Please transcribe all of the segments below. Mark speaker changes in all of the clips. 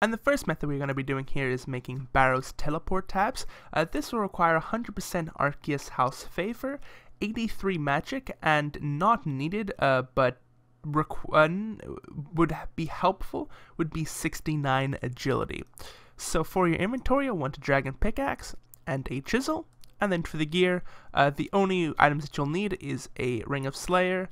Speaker 1: And the first method we're going to be doing here is making Barrows teleport tabs. This will require 100% Arceus House Favor, 83 magic, and not needed, but would be helpful, would be 69 agility. So for your inventory, you'll want a dragon pickaxe and a chisel. And then for the gear, the only items that you'll need is a Ring of Slayer,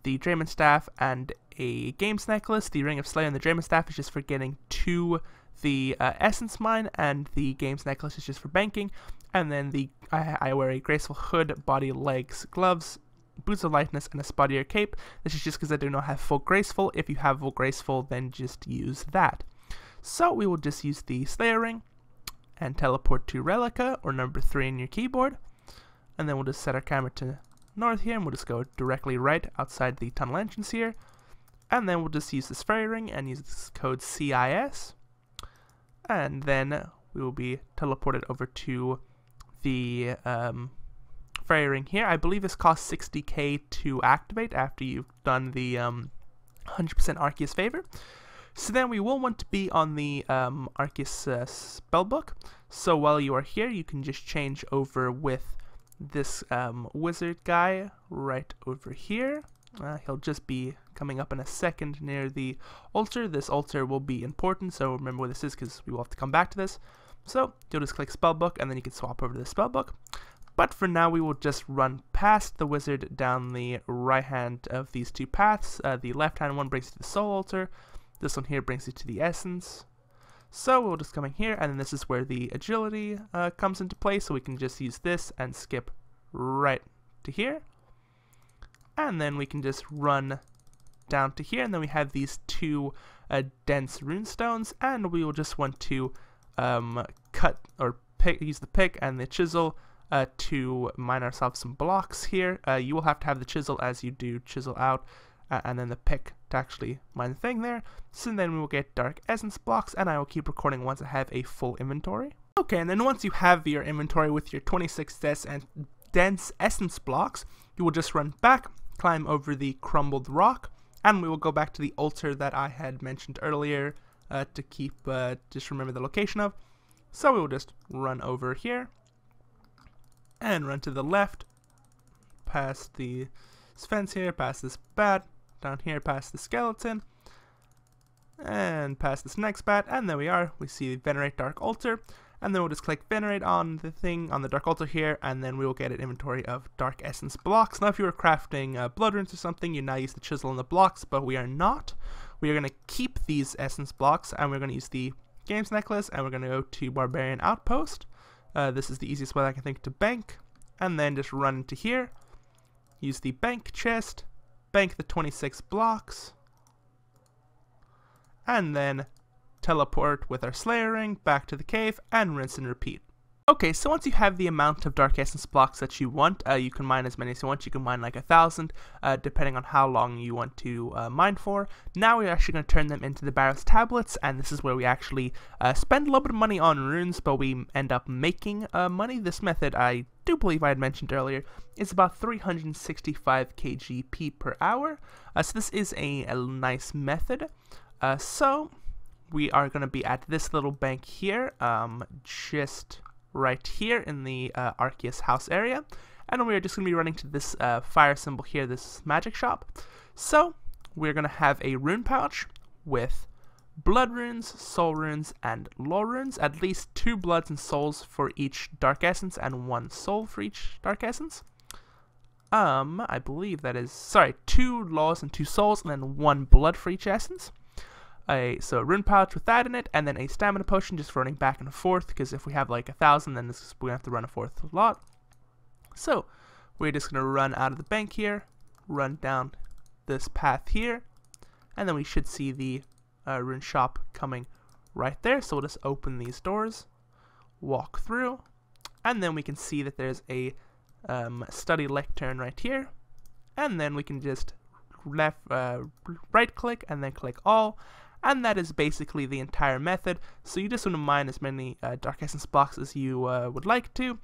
Speaker 1: the Drayman Staff, and a Games Necklace. The Ring of Slayer and the Drayman Staff is just for getting to the Essence Mine, and the Games Necklace is just for banking. And then I wear a Graceful Hood, Body, Legs, Gloves, Boots of Lightness, and a Spottier Cape. This is just because I do not have full Graceful. If you have full Graceful, then just use that. So we will just use the Slayer Ring and teleport to Relica, or number 3 in your keyboard. And then we'll just set our camera to north here, and we'll just go directly right outside the tunnel entrance here. And then we'll just use this fairy ring and use this code CIS. And then we will be teleported over to the fairy ring here. I believe this costs 60k to activate after you've done the 100% Arceus Favor. So then we will want to be on the Arceus spellbook. So while you are here, you can just change over with this wizard guy right over here. He'll just be coming up in a second near the altar. This altar will be important, so remember what this is because we will have to come back to this. So you'll just click spellbook, and then you can swap over to the spellbook. But for now, we will just run past the wizard down the right hand of these two paths. The left hand one brings you to the soul altar. This one here brings you to the essence. So we'll just come in here, and then this is where the agility comes into play, so we can just use this and skip right to here. And then we can just run down to here, and then we have these two dense runestones, and we will just want to cut or use the pick and the chisel to mine ourselves some blocks here. You will have to have the chisel as you do chisel out, and then the pick to actually mine the thing there. So then we will get dark essence blocks, and I will keep recording once I have a full inventory. Okay, and then once you have your inventory with your 26 dense essence blocks, you will just run back, climb over the crumbled rock, and we will go back to the altar that I had mentioned earlier to keep, just remember the location of. So we will just run over here, and run to the left, past the fence here, past this bat, down here past the skeleton, and past this next bat, and there we are. We see Venerate Dark Altar, and then we'll just click Venerate on the thing, on the Dark Altar here, and then we will get an inventory of Dark Essence blocks. Now if you were crafting blood runes or something, you now use the chisel and the blocks, but we are not. We are going to keep these Essence blocks, and we're going to use the Games Necklace, and we're going to go to Barbarian Outpost. This is the easiest way I can think to bank, and then just run into here, use the bank chest, bank the 26 blocks, and then teleport with our Slayer Ring back to the cave, and rinse and repeat. Okay, so once you have the amount of Dark Essence blocks that you want, you can mine as many as you want. You can mine like 1,000, depending on how long you want to mine for. Now we're actually going to turn them into the Barrows tablets, and this is where we actually spend a little bit of money on runes, but we end up making money. This method, I do believe I had mentioned earlier, is about 365 kgp per hour. So this is a nice method. So we are going to be at this little bank here, just right here in the Arceus house area, and we are just going to be running to this fire symbol here, this magic shop. So we're going to have a rune pouch with blood runes, soul runes, and lore runes, at least 2 bloods and souls for each dark essence, and 1 soul for each dark essence. I believe that is, sorry, 2 laws and 2 souls, and then 1 blood for each essence. So a rune pouch with that in it, and then a stamina potion just for running back and forth, because if we have like 1,000, then we're going to have to run a fourth lot. So we're just going to run out of the bank here, run down this path here, and then we should see the rune shop coming right there. So we'll just open these doors, walk through, and then we can see that there's a study lectern right here, and then we can just right click and then click all, and that is basically the entire method. So you just want to mine as many Dark Essence blocks as you would like to,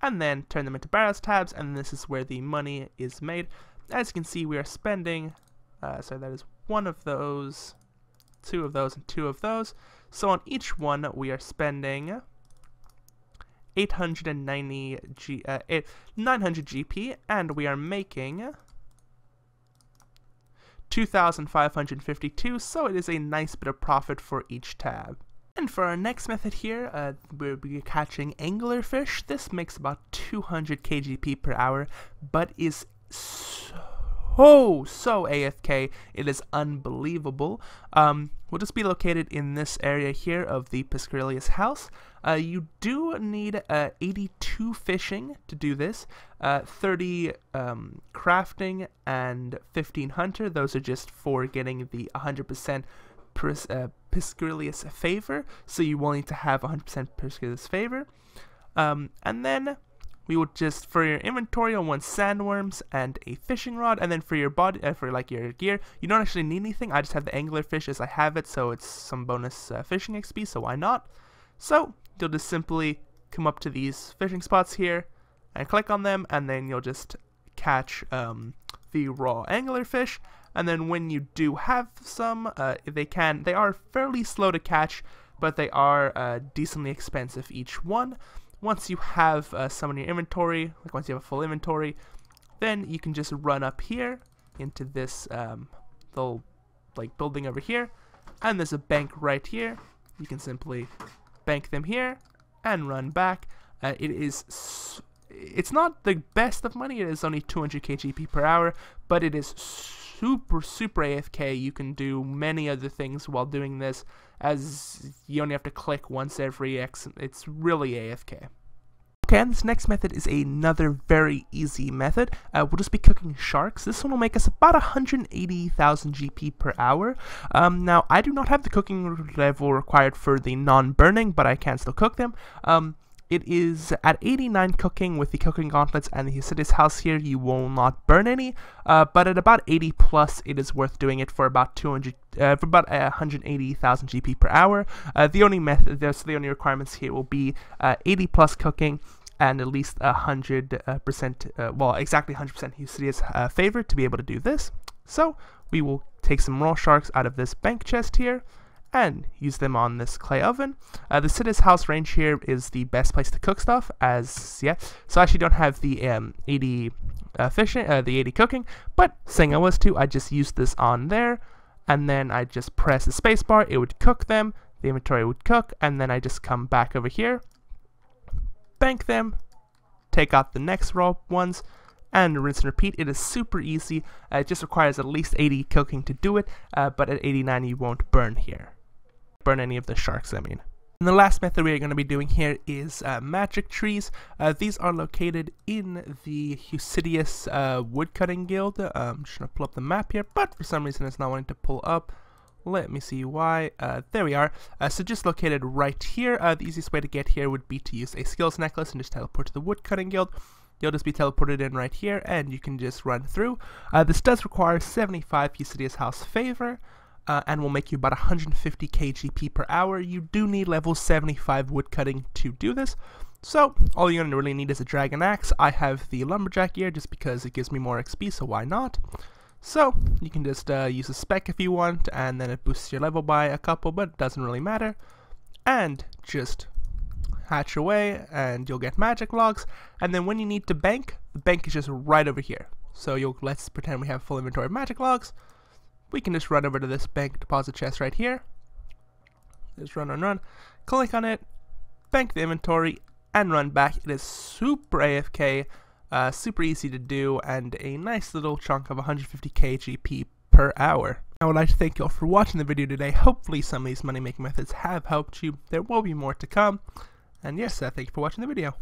Speaker 1: and then turn them into Barrows tabs, and this is where the money is made. As you can see, we are spending, so that is 1 of those, 2 of those, and 2 of those. So on each one, we are spending 900 GP, and we are making 2,552, so it is a nice bit of profit for each tab. And for our next method here, we'll be catching anglerfish. This makes about 200 kgp per hour, but is so AFK, it is unbelievable. We'll just be located in this area here of the Piscarius house. You do need 82 fishing to do this, 30 crafting, and 15 hunter. Those are just for getting the 100% Piscarius favor, so you will need to have 100% Piscarius favor. And then we would just, for your inventory, you'll want sandworms and a fishing rod, and then for your body, for like your gear, you don't actually need anything. I just have the anglerfish as I have it, so it's some bonus fishing XP, so why not? So you'll just simply come up to these fishing spots here and click on them, and then you'll just catch the raw anglerfish. And then when you do have some, they are fairly slow to catch, but they are decently expensive each one. Once you have some in your inventory, like once you have a full inventory, then you can just run up here into this little like building over here, and there's a bank right here. You can simply bank them here and run back. It's not the best of money. It is only 200 kgp per hour, but it is super AFK. You can do many other things while doing this, as you only have to click once every X. It's really AFK. Okay, and this next method is another very easy method. We'll just be cooking sharks. This one will make us about 180,000 GP per hour. Now, I do not have the cooking level required for the non-burning, but I can still cook them. It is at 89 cooking with the cooking gauntlets and the Hasidi's house here. You will not burn any, but at about 80 plus, it is worth doing it for about 180,000 GP per hour. The only requirements here will be 80 plus cooking and at least 100%, well, exactly 100% Hasidi's favor to be able to do this. So we will take some raw sharks out of this bank chest here and use them on this clay oven. The Hasidi's house range here is the best place to cook stuff, so I actually don't have the 80 cooking, but saying I was to, I just used this on there, and then I just press the space bar, it would cook them, the inventory would cook, and then I just come back over here, bank them, take out the next raw ones, and rinse and repeat. It is super easy. It just requires at least 80 cooking to do it, but at 89 you won't burn here. Burn any of the sharks, I mean. And the last method we are going to be doing here is magic trees. These are located in the Hasidius woodcutting guild. I'm just going to pull up the map here, but for some reason it's not wanting to pull up. Let me see why. There we are. So just located right here. The easiest way to get here would be to use a skills necklace and just teleport to the woodcutting guild. You'll just be teleported in right here, and you can just run through. This does require 75 Hasidius house favor, and will make you about 150 kgp per hour. You do need level 75 woodcutting to do this. So all you're going to really need is a dragon axe. I have the lumberjack gear just because it gives me more XP, so why not? So you can just use a spec if you want, and then it boosts your level by a couple, but it doesn't really matter. And just hatch away, and you'll get magic logs. And then when you need to bank, the bank is just right over here. So let's pretend we have full inventory of magic logs. We can just run over to this bank deposit chest right here. Just run. Click on it, bank the inventory, and run back. It is super AFK, super easy to do, and a nice little chunk of 150 kgp per hour. I would like to thank you all for watching the video today. Hopefully some of these money making methods have helped you. There will be more to come. And yes, thank you for watching the video.